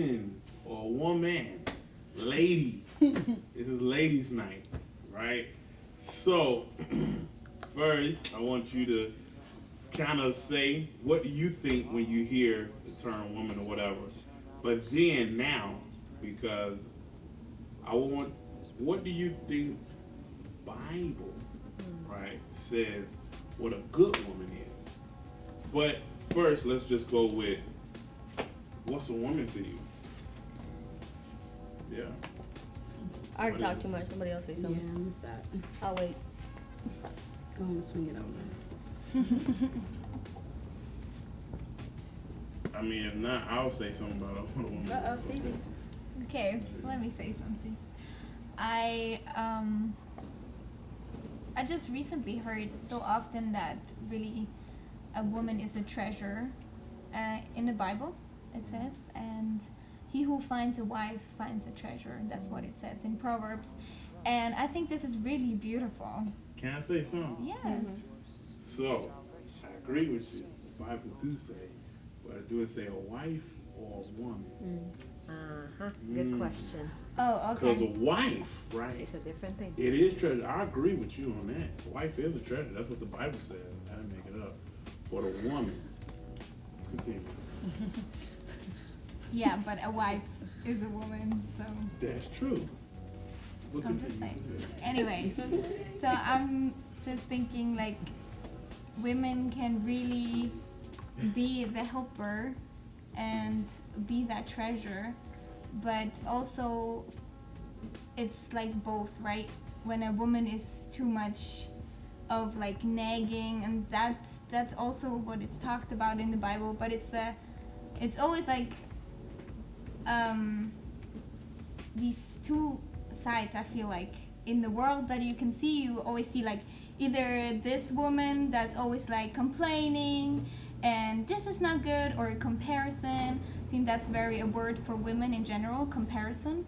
woman or woman, lady. This is ladies' night, right? So, first, I want you to kind of say what do you think when you hear the term woman or whatever. But then now, because I want, what do you think Bible, right, says what a good woman is? But first, let's just go with what's a woman to you? Yeah. I already talked too much. Somebody else say something. Yeah, I'm sad. I'll wait. Go on, swing it over. I mean, if not, I'll say something about what a woman is. Phoebe. Okay, let me say something. I just recently heard so often that really a woman is a treasure in the Bible, it says, and he who finds a wife finds a treasure. That's what it says in Proverbs. And I think this is really beautiful. Can I say something? Yes. So, I agree with you. The Bible do say, but do it say a wife or a woman? Good question. Oh, Because a okay. wife, right? It's a different thing. It is treasure. I agree with you on that. A wife is a treasure. That's what the Bible says. I didn't make it up. But a woman, continue. Yeah, but a wife is a woman, so That's true. But I'm just continue. saying. Anyway, so I'm just thinking like women can really be the helper and be that treasure, but also it's like both, right? When a woman is too much of like nagging, and that's also what it's talked about in the Bible, but it's always like these two sides. I feel like in the world that you can see, you always see like either this woman that's always like complaining and this is not good, or comparison. I think that's very a word for women in general, comparison.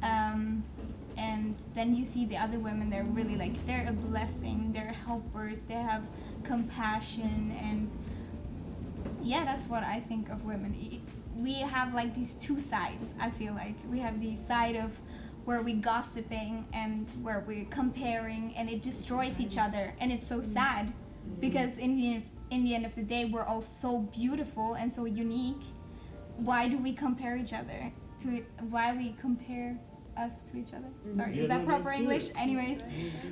And then you see the other women, they're really like, they're a blessing, they're helpers, they have compassion, and yeah, that's what I think of women. We have like these two sides. I feel like we have the side of where we're gossiping and where we're comparing, and it destroys each other, and it's so sad because in the end of the day, we're all so beautiful and so unique. Why do we compare each other why we compare us to each other? Sorry, Yeah, is that no, proper that's English? good. Anyways,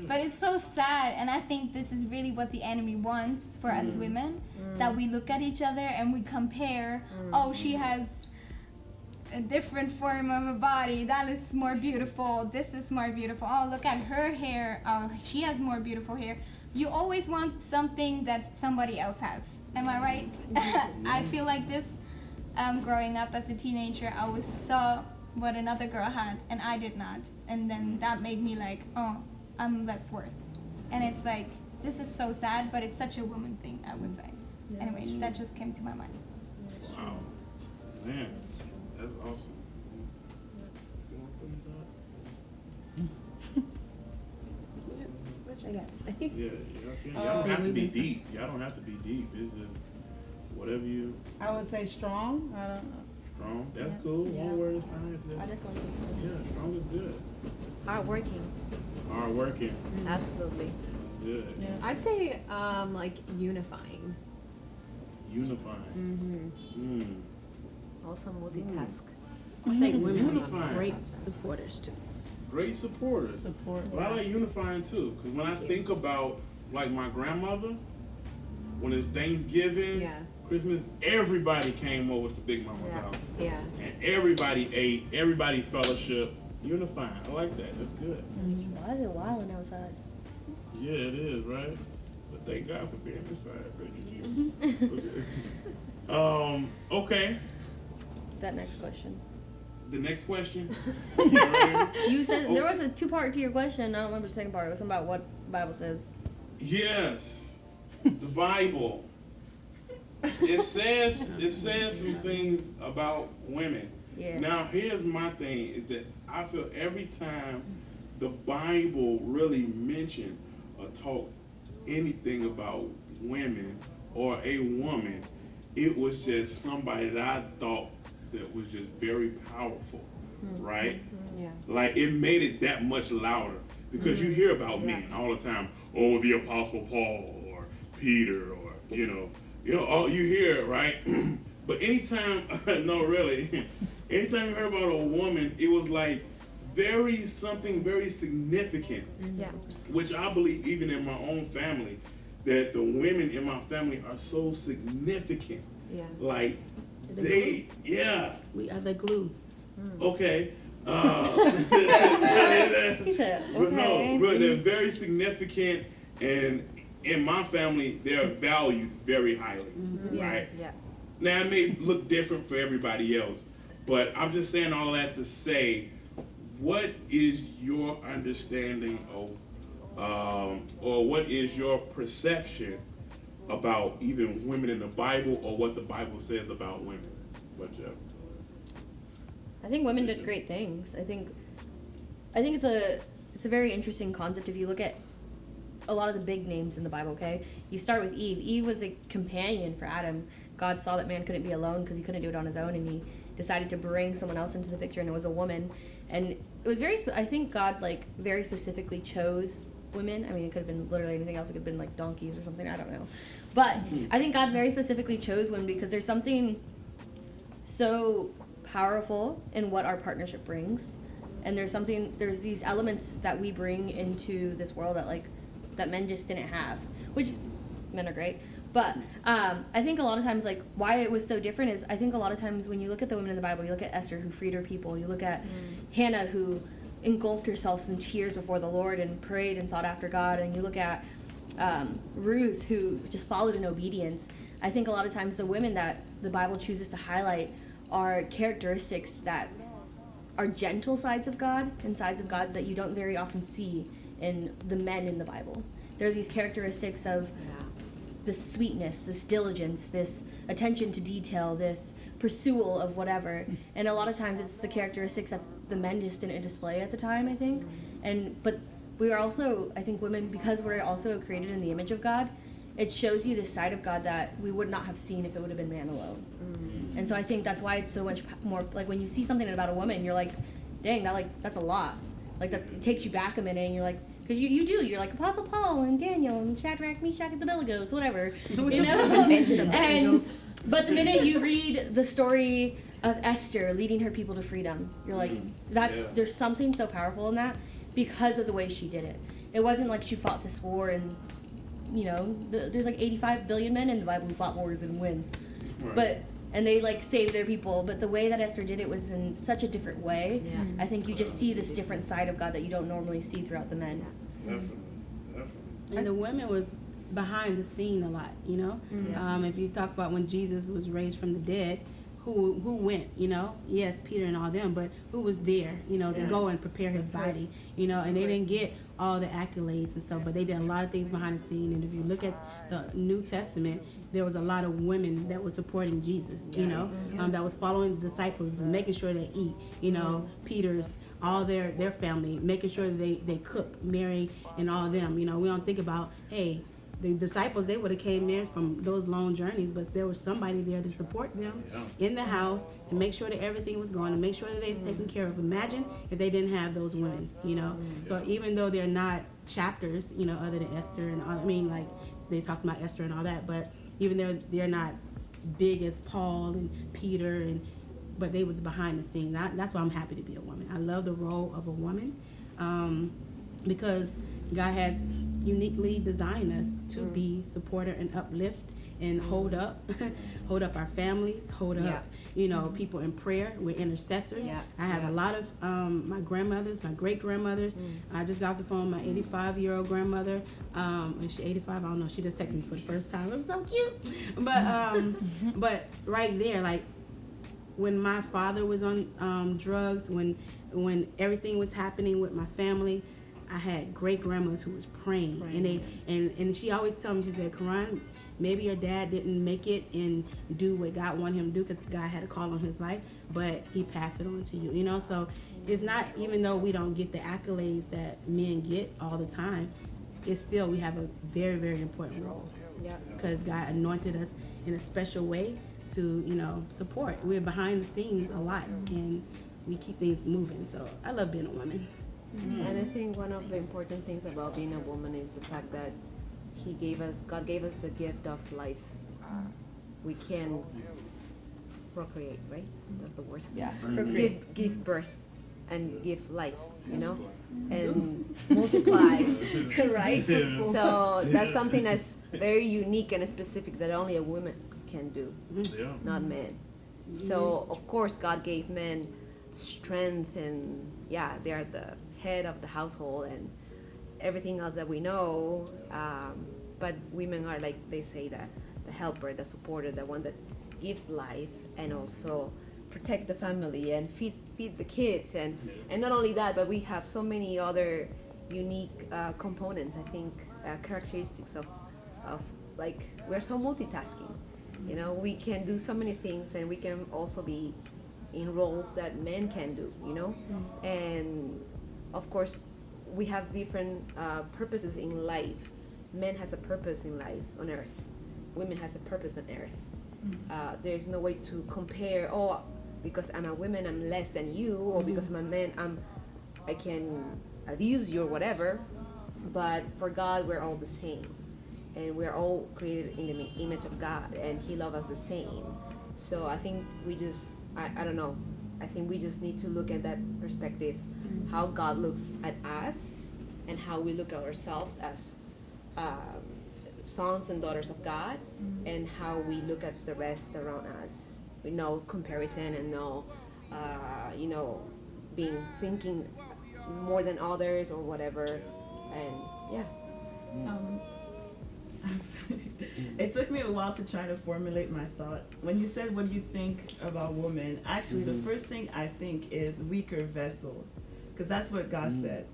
but it's so sad, and I think this is really what the enemy wants for us women, that we look at each other and we compare. Oh, she has a different form of a body, that is more beautiful, this is more beautiful, oh, look at her hair, oh, she has more beautiful hair. You always want something that somebody else has. Am I right? I feel like this. Growing up as a teenager, I always saw what another girl had and I did not, and then that made me like, oh, I'm less worth. And it's like, this is so sad, but it's such a woman thing, I would say. Anyway, that just came to my mind. Wow. Man, that's awesome. Which I guess. Yeah, y'all don't have to be deep. Y'all don't have to be deep. It's just whatever you I would say strong. I don't know. strong. That's cool. Yeah. One word is fine. If I that's- definitely think so. Yeah, strong is good. Hardworking. Hard working. Absolutely. That's good. Yeah. I'd say like unifying. Unifying. Mm. Also multitask. I think women are Unifying. great supporters too. Great supporters. Support. But I like unifying too, because when I think about like my grandmother, when it's Thanksgiving, Yeah. Christmas, everybody came over to Big Mama's Yeah. house. Yeah. And everybody ate, everybody fellowship, unifying. I like that. That's good. Why is it wilding outside? Yeah, it is, right? But thank God for being inside. Thank you. Okay. That next question. The next question. You ready? You said there was a two-part to your question. I don't remember the second part. It was about what the Bible says. Yes, the Bible. It says some things about women. Yeah. Now here's my thing: is that I feel every time the Bible really mentioned or talked anything about women or a woman, it was just somebody that I thought that was just very powerful, right? Yeah. Like it made it that much louder because you hear about men all the time. Oh, the Apostle Paul or Peter or all you hear it, right? But anytime, no, really, anytime you heard about a woman, it was like something very significant. Yeah. Which I believe even in my own family, that the women in my family are so significant. Yeah. Like We are the glue. okay. He said, But no, okay. really, they're very significant, and in my family, they're valued very highly, right? Yeah. Now, it may look different for everybody else, but I'm just saying all that to say, what is your understanding of, or what is your perception about even women in the Bible, or what the Bible says about women? Whichever. I think women did great things. I think it's a very interesting concept if you look at a lot of the big names in the Bible. Okay, you start with Eve. Eve was a companion for Adam. God saw that man couldn't be alone because he couldn't do it on his own, and he decided to bring someone else into the picture, and it was a woman. And it was I think God very specifically chose women. I mean, it could have been literally anything else. It could have been like donkeys or something. I don't know. But I think God very specifically chose women because there's something so powerful in what our partnership brings, and there's these elements that we bring into this world that men just didn't have, which men are great, but I think a lot of times why it was so different is I think a lot of times when you look at the women in the Bible, you look at Esther who freed her people, you look at Hannah who engulfed herself in tears before the Lord and prayed and sought after God, and you look at Ruth who just followed in obedience. I think a lot of times the women that the Bible chooses to highlight are characteristics that are gentle sides of God and sides of God that you don't very often see in the men in the Bible. There are these characteristics of this sweetness, this diligence, this attention to detail, this pursual of whatever. And a lot of times it's the characteristics that the men just didn't display at the time, I think. But we are also, I think women, because we're also created in the image of God, it shows you this side of God that we would not have seen if it would have been man alone. And so I think that's why it's so much more, when you see something about a woman, you're like, dang, that's a lot. That it takes you back a minute, and you're like, because you're like Apostle Paul and Daniel and Shadrach, Meshach, and Abednego, whatever, but the minute you read the story of Esther leading her people to freedom, you're like, there's something so powerful in that because of the way she did it. It wasn't like she fought this war and, there's 85 billion men in the Bible who fought wars and win. Right. And they saved their people, but the way that Esther did it was in such a different way. I think you just see this different side of God that you don't normally see throughout the men. Definitely. And the women was behind the scene a lot, if you talk about when Jesus was raised from the dead, who went, yes, Peter and all them, but who was there, to go and prepare his body, and they didn't get all the accolades and stuff, but they did a lot of things behind the scene. And if you look at the New Testament, there was a lot of women that were supporting Jesus, that was following the disciples and making sure they eat, Peter's, all their family, making sure that they cook, Mary and all of them. We don't think about, hey, the disciples, they would have came in from those long journeys, but there was somebody there to support them in the house, to make sure that everything was going, to make sure that they was taken care of. Imagine if they didn't have those women, So even though they're not chapters, other than Esther and all, they talk about Esther and all that, but even though they're not big as Paul and Peter, but they was behind the scenes. That's why I'm happy to be a woman. I love the role of a woman, because God has uniquely designed us to be supporter and uplift and hold up our families, hold up, people in prayer. We're intercessors. I have a lot of my grandmothers, my great grandmothers. I just got off the phone with my 85-year-old grandmother. Is she 85? I don't know. She just texted me for the first time. It was so cute. But right there, when my father was on drugs, when everything was happening with my family, I had great grandmothers who was praying, and she always told me, she said, Karan, maybe your dad didn't make it and do what God wanted him to do, because God had a call on his life, but he passed it on to you, so it's not, even though we don't get the accolades that men get all the time, it's still, we have a very, very important role, because God anointed us in a special way to, you know, support. We're behind the scenes a lot, and we keep things moving. So I love being a woman. And I think one of the important things about being a woman is the fact that God gave us the gift of life. We can procreate, right? That's the word. Yeah. Give birth and give life, you know, and multiply, right? So that's something that's very unique and specific that only a woman can do, Yeah. not men. So of course God gave men strength, and yeah, they are the head of the household and everything else that we know. But women are, like they say, that the helper, the supporter, the one that gives life and also protect the family and feed the kids, and not only that, but we have so many other unique components. I think characteristics of like we're so multitasking. You know, we can do so many things, and we can also be in roles that men can do. You know, and of course we have different purposes in life. Men has a purpose in life on earth. Women has a purpose on earth. There's no way to compare. Oh, because I'm a woman, I'm less than you, or because I'm a man, I can abuse you or whatever. But for God, we're all the same, and we're all created in the image of God, and He loves us the same. So I think we just, I don't know, I think we just need to look at that perspective, how God looks at us, and how we look at ourselves as sons and daughters of God, and how we look at the rest around us with no comparison and no, you know, thinking more than others or whatever, and yeah. It took me a while to try to formulate my thought. When you said what you think about women, actually the first thing I think is weaker vessel, because that's what God said,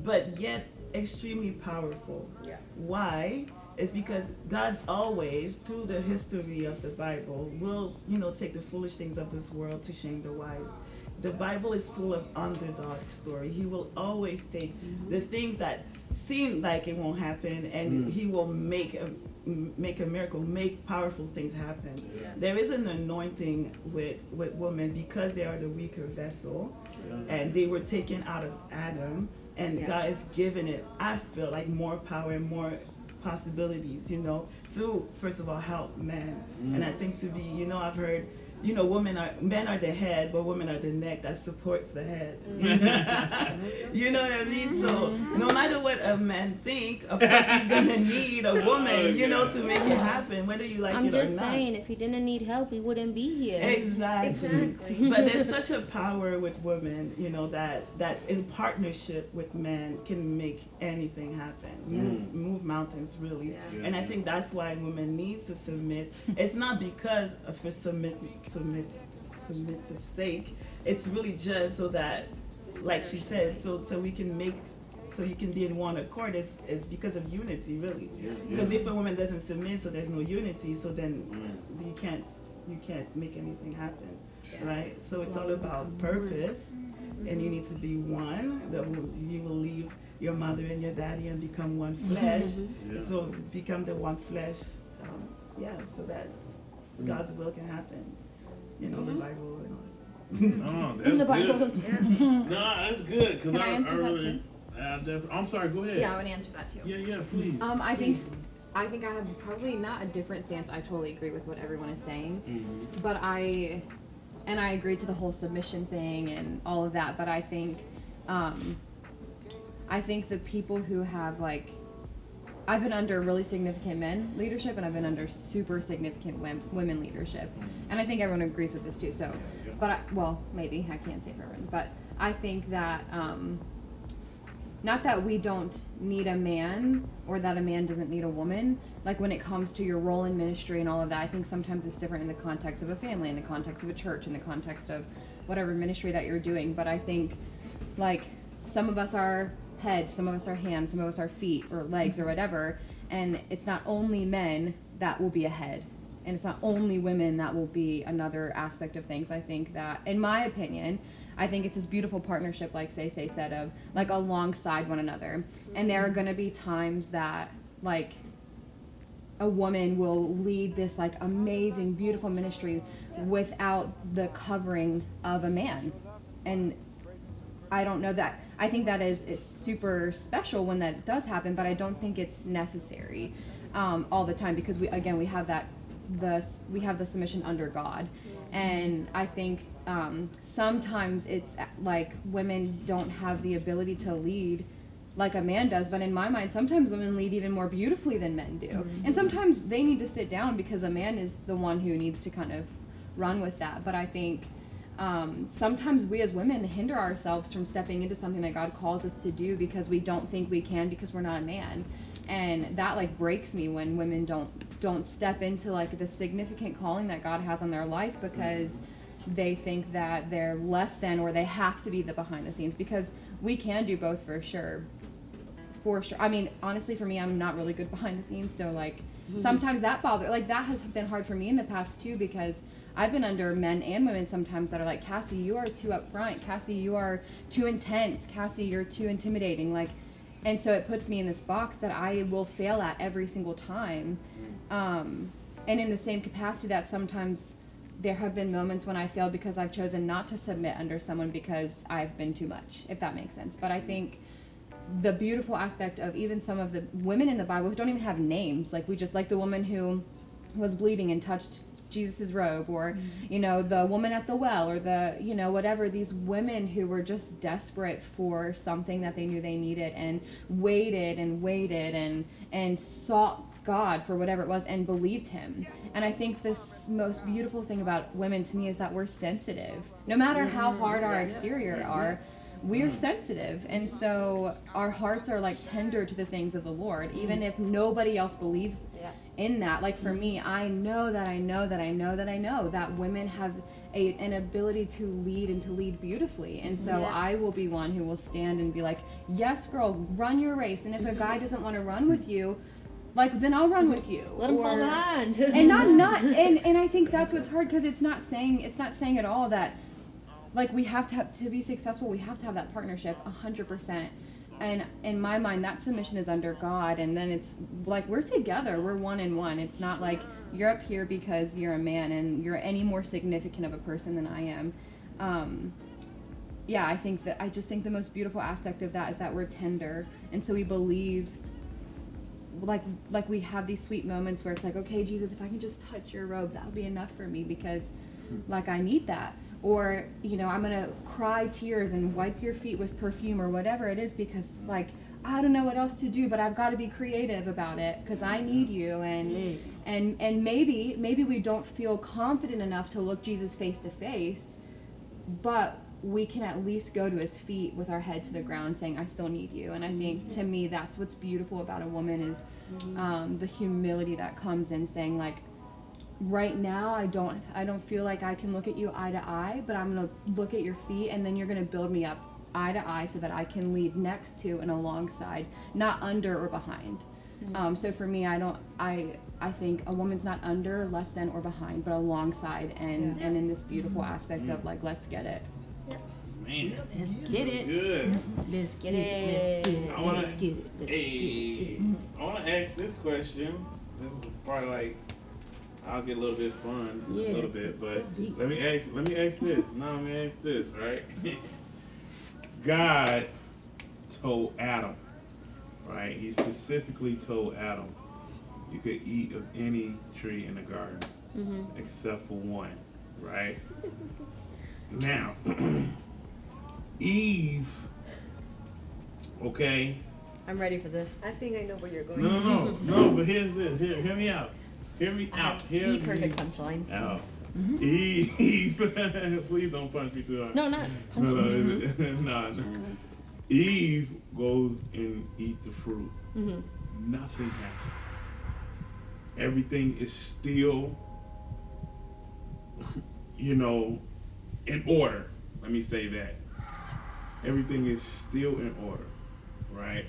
but yet extremely powerful. Yeah. Why? Is because God always, through the history of the Bible, will, you know, take the foolish things of this world to shame the wise. The Bible is full of underdog story. He will always take the things that seem like it won't happen, and He will make a miracle, make powerful things happen. Yeah. There is an anointing with women because they are the weaker vessel, and they were taken out of Adam, and God has given it, I feel like, more power and more possibilities, you know, to first of all help men. And I think to be, you know, I've heard, you know, men are the head, but women are the neck that supports the head. You know what I mean? So no matter what a man think, of course he's gonna need a woman, you know, to make it happen, whether you like I'm it or just not. saying, if he didn't need help, he wouldn't be here. Exactly. But there's such a power with women, you know, that in partnership with men can make anything happen, move mountains, really. Yeah. And I think that's why women need to submit. It's not because of for submissive sake. It's really just so that, like she said, so we can make, so you can be in one accord. Is because of unity, really. Because if a woman doesn't submit, so there's no unity, so then you can't make anything happen, right? So it's all about purpose, and you need to be one. You will leave your mother and your daddy and become one flesh. So become the one flesh, so that God's will can happen. You know, the Bible and all that stuff. No, that's In the good. Bible. No, that's good. Cause Can I answer that really, I'm sorry. Go ahead. Yeah, I would answer that too. Yeah, please. I think I have probably not a different stance. I totally agree with what everyone is saying, but I agree to the whole submission thing and all of that. But I think the people who have, like, I've been under really significant men leadership, and I've been under super significant women leadership, and I think everyone agrees with this too. So, but maybe I can't say for everyone, but I think that not that we don't need a man or that a man doesn't need a woman. Like, when it comes to your role in ministry and all of that, I think sometimes it's different in the context of a family, in the context of a church, in the context of whatever ministry that you're doing. But I think, like, some of us are heads, some of us are hands, some of us are feet or legs or whatever, and it's not only men that will be a head, and it's not only women that will be another aspect of things. I think that, in my opinion, I think it's this beautiful partnership, like Say said, of, like, alongside one another. And there are going to be times that, like, a woman will lead this like amazing, beautiful ministry without the covering of a man. And I don't know that. I think that is super special when that does happen, but I don't think it's necessary all the time, because we have the submission under God. And I think sometimes it's like women don't have the ability to lead like a man does, but in my mind, sometimes women lead even more beautifully than men do. Mm-hmm. And sometimes they need to sit down because a man is the one who needs to kind of run with that. But I think sometimes we as women hinder ourselves from stepping into something that God calls us to do because we don't think we can, because we're not a man. And that like breaks me when women don't step into like the significant calling that God has on their life, because they think that they're less than, or they have to be the behind the scenes, because we can do both for sure. I mean, honestly, for me, I'm not really good behind the scenes, so like sometimes that has been hard for me in the past too, because I've been under men and women sometimes that are like, Cassie, you are too upfront. Cassie, you are too intense. Cassie, you're too intimidating. Like, and so it puts me in this box that I will fail at every single time. And in the same capacity that sometimes there have been moments when I failed because I've chosen not to submit under someone because I've been too much, if that makes sense. But I think the beautiful aspect of even some of the women in the Bible who don't even have names, like we just, like the woman who was bleeding and touched Jesus's robe, or you know, the woman at the well, or the, you know, whatever, these women who were just desperate for something that they knew they needed, and waited and sought God for whatever it was and believed him. And I think this most beautiful thing about women to me is that we're sensitive. No matter how hard our exterior are, we're sensitive, and so our hearts are like tender to the things of the Lord, even if nobody else believes in that. Like for me, I know that women have an ability to lead, and to lead beautifully, and so I will be one who will stand and be like, yes girl, run your race, and if a guy doesn't want to run with you, like, then I'll run with you. Let him fall behind. And and I think that's what's hard, because it's not saying at all that, like, we have to be successful, we have to have that partnership 100%. And in my mind, that submission is under God, and then it's like we're together, we're one in one. It's not like you're up here because you're a man and you're any more significant of a person than I am. I just think the most beautiful aspect of that is that we're tender, and so we believe. Like we have these sweet moments where it's like, okay, Jesus, if I can just touch your robe, that'll be enough for me, because like I need that. Or, you know, I'm gonna cry tears and wipe your feet with perfume, or whatever it is, because like I don't know what else to do, but I've got to be creative about it because I need you. And maybe we don't feel confident enough to look Jesus face to face, but we can at least go to his feet with our head to the ground saying, I still need you. And I think, to me, that's what's beautiful about a woman is the humility that comes in saying, like, right now I don't feel like I can look at you eye to eye, but I'm going to look at your feet, and then you're going to build me up eye to eye so that I can lead next to and alongside, not under or behind. So for me, I think a woman's not under, less than, or behind, but alongside, and in this beautiful aspect of like, let's get it. Man, Let's get it. good. Let's get it. I want to ask this question. This is probably like, I'll get a little bit fun, a little bit, but let me ask this. No, let me ask this, right? God told Adam, right? He specifically told Adam, you could eat of any tree in the garden, except for one, right? Now, Eve, okay? I'm ready for this. I think I know where you're going. No, but here's this. Hear me out. Hear me out. The perfect punchline. Out. Eve, please don't punch me too hard. No, not punch. No. Eve goes and eats the fruit. Nothing happens. Everything is still, in order. Let me say that. Everything is still in order, right?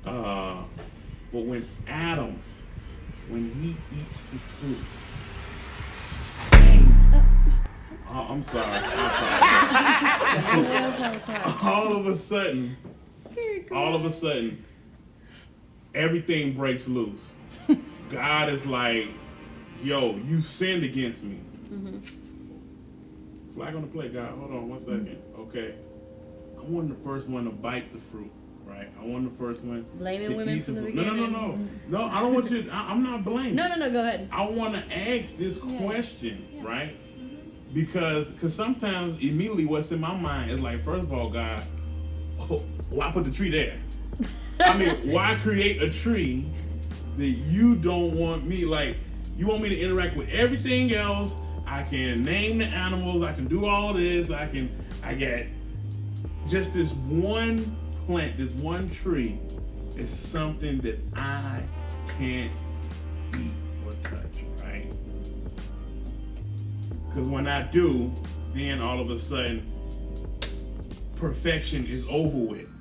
But when Adam, when he eats the fruit, I'm sorry. All of a sudden, everything breaks loose, God is like, yo, you sinned against me. Flag on the play, God. Hold on 1 second. Okay. I wasn't the first one to bite the fruit, right? I wasn't the first one Blaming to women eat the from the fruit. No, beginning. No, I don't want you. I'm not blaming. No, go ahead. I want to ask this question, right? Because sometimes immediately what's in my mind is like, first of all, God, why put the tree there? I mean, why create a tree that you don't want me, like, you want me to interact with everything else? I can name the animals, I can do all this, I get just this one plant, this one tree is something that I can't eat or touch, right? Because when I do, then all of a sudden, perfection is over with.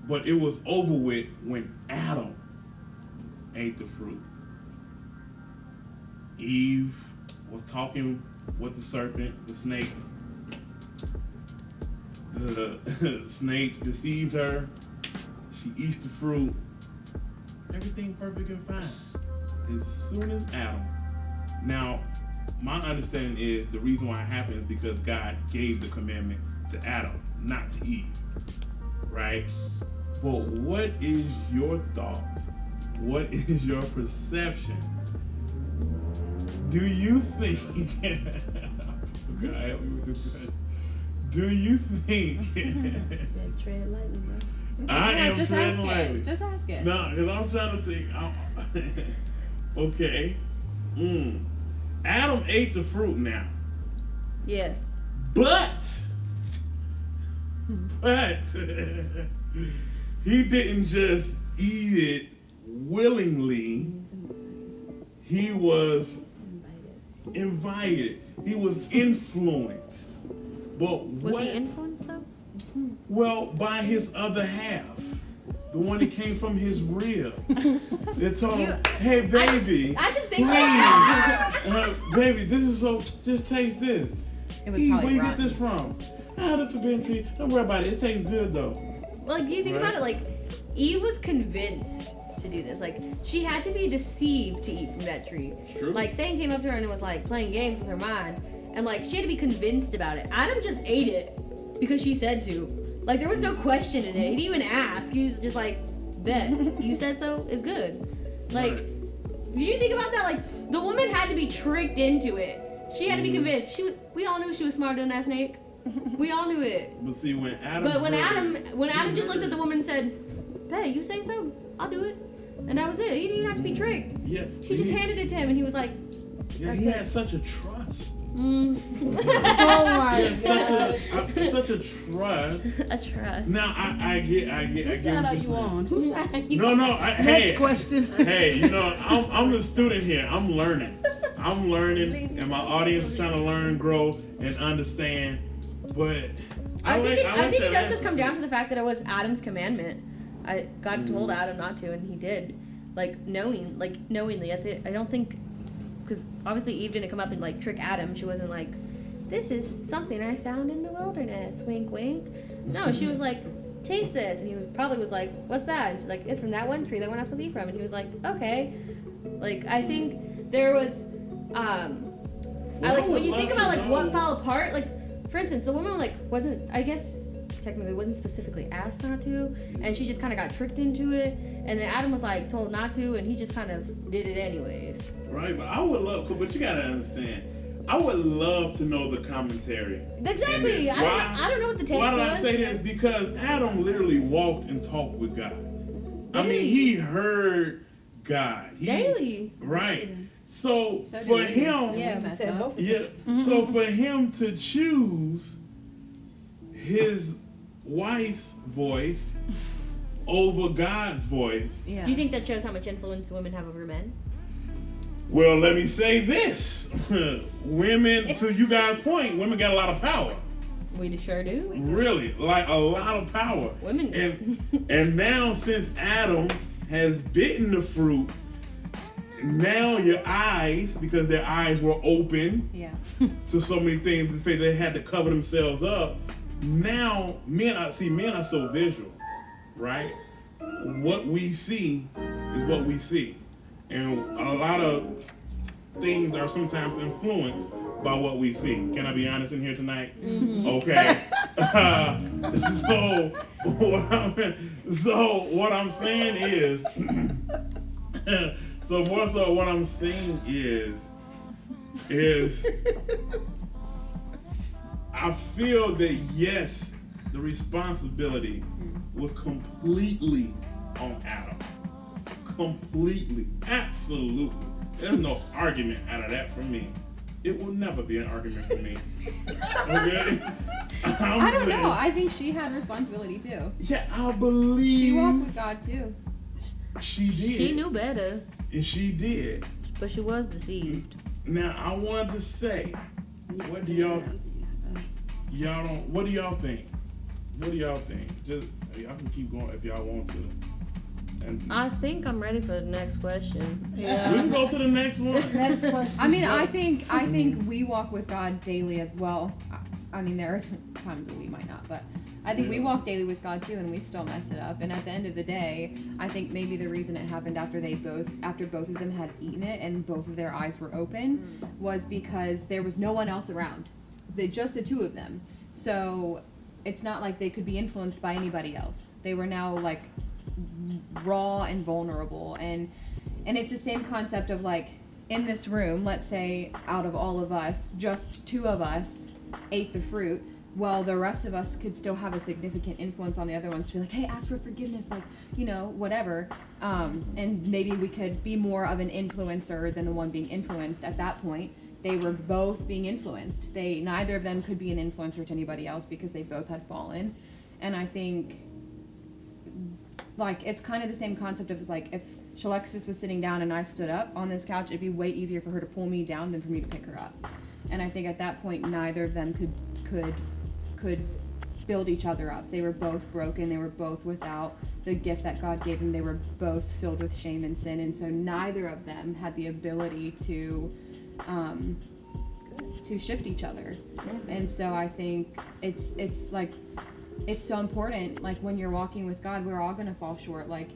But it was over with when Adam ate the fruit. Eve was talking with the serpent, the snake. The snake deceived her. She eats the fruit. Everything perfect and fine. As soon as Adam. Now, my understanding is the reason why it happened is because God gave the commandment to Adam, not to Eve. Right? But what is your thoughts? What is your perception? Do you think God help me with this question. Do you think Tread lightly, bro. I am just treading ask lightly? it. Just ask it. No, because I'm trying to think. Okay. Adam ate the fruit now. Yeah. But he didn't just eat it willingly. He was invited. He was influenced. But Was he influenced though? Well, by his other half. The one that came from his rib. They told him, hey baby, I just think baby, this is so, just taste this. It was Eve, where probably you get rotten. this from? Out of the forbidden tree. Don't worry about it. It tastes good though. Like, you think about it, like, Eve was convinced to do this. Like, she had to be deceived to eat from that tree. It's true. Like, Satan came up to her and was, like, playing games with her mind. And, like, she had to be convinced about it. Adam just ate it because she said to. Like, there was no question in it. He didn't even ask. He was just like, bet. You said so? It's good. Like, Right. do you think about that? Like, the woman had to be tricked into it. She had to be convinced. We all knew she was smarter than that snake. We all knew it. But see, when Adam. But when heard Adam it, just looked at the woman and said, "Hey, you say so? I'll do it," and that was it. He didn't even have to be tricked. Yeah. She just handed it to him, and he was like, Yeah, he had such a trust. Oh my He had such a trust. "A trust." Now I get Whose what side you're are you saying. on? Whose side are you No, Next question. Hey, you know, I'm a student here. I'm learning, and my audience is trying to learn, grow, and understand. But I think it that does answer. just come down to the fact that it was Adam's commandment. God told Adam not to, and he did, knowingly. I don't think, because obviously Eve didn't come up and like trick Adam. She wasn't like, "This is something I found in the wilderness." Wink, wink. No, she was like, "Taste this," and he probably was like, "What's that?" And she's like, "It's from that one tree that we're not supposed to eat from." And he was like, "Okay." Like, I think there was, when you think about like what fell apart, like, for instance, the woman wasn't specifically asked not to, and she just kind of got tricked into it, and then Adam was like told not to, and he just kind of did it anyways. Right, but I would love, but you gotta understand, I would love to know the commentary. Exactly. And I don't know what the text Why was. did I say this? Because Adam literally walked and talked with God. I mean, he heard God. Daily. Right. So So for did him, Yeah, Mess said up. both. yeah. So for him to choose his wife's voice over God's voice. Yeah. Do you think that shows how much influence women have over men? Well, let me say this: women, to you guys' point, women got a lot of power. We sure do. Really, like a lot of power. Women do. And now since Adam has bitten the fruit, now your eyes, because their eyes were open Yeah. to so many things, they had to cover themselves up. Now men are so visual, right? What we see is what we see. And a lot of things are sometimes influenced by what we see. Can I be honest in here tonight? Okay. So what I'm saying is, so more so what I'm saying is I feel that yes, the responsibility was completely on Adam. Completely. Absolutely. There's no argument out of that for me. It will never be an argument for me. Okay? I don't know. I think she had responsibility too. Yeah, I believe. She walked with God too. She did. She knew better, And she did. but she was deceived. Now, I wanted to say, what do y'all don't, what do y'all think? What do y'all think? Just, y'all can keep going if y'all want to. And I think I'm ready for the next question. we can go to the next one. Next question. I mean, I think we walk with God daily as well. I mean, there are times that we might not, but I think we walk daily with God too, and we still mess it up. And at the end of the day, I think maybe the reason it happened after both of them had eaten it and both of their eyes were open was because there was no one else around. Just the two of them. So it's not like they could be influenced by anybody else. They were now like raw and vulnerable, and it's the same concept of like in this room, let's say out of all of us, just two of us ate the fruit. Well, the rest of us could still have a significant influence on the other ones to be like, hey, ask for forgiveness, like, whatever. And maybe we could be more of an influencer than the one being influenced. At that point, they were both being influenced. Neither of them could be an influencer to anybody else because they both had fallen. And I think, like, it's kind of the same concept of like, if Shalexis was sitting down and I stood up on this couch, it'd be way easier for her to pull me down than for me to pick her up. And I think at that point, neither of them could build each other up. They were both broken. They were both without the gift that God gave them. They were both filled with shame and sin. And so neither of them had the ability to shift each other. And so I think it's like, it's so important. Like when you're walking with God, we're all going to fall short. Like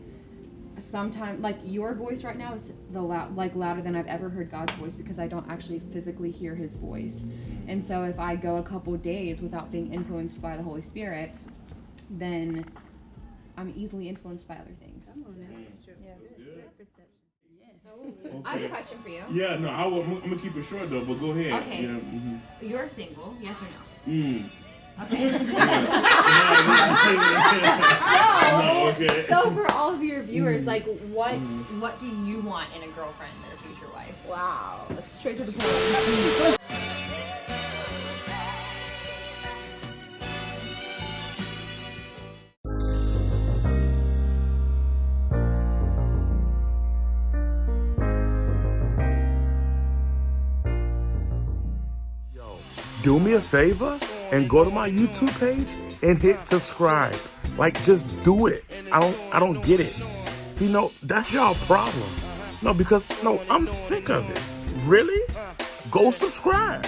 sometimes, like your voice right now is louder than I've ever heard God's voice because I don't actually physically hear his voice. And so if I go a couple days without being influenced by the Holy Spirit, then I'm easily influenced by other things. Come on now. That's good. Yes. I have a question for you. Yeah, no, I'm gonna keep it short though, but go ahead. Okay. Yeah, You're single, yes or no? Okay. Okay. So for all of your viewers, like, what do you want in a girlfriend or future wife? Wow, straight to the point. Do me a favor and go to my YouTube page and hit subscribe. Like, just do it. I don't get it. See, no, that's y'all problem. No, because, no, I'm sick of it. Really? Go subscribe.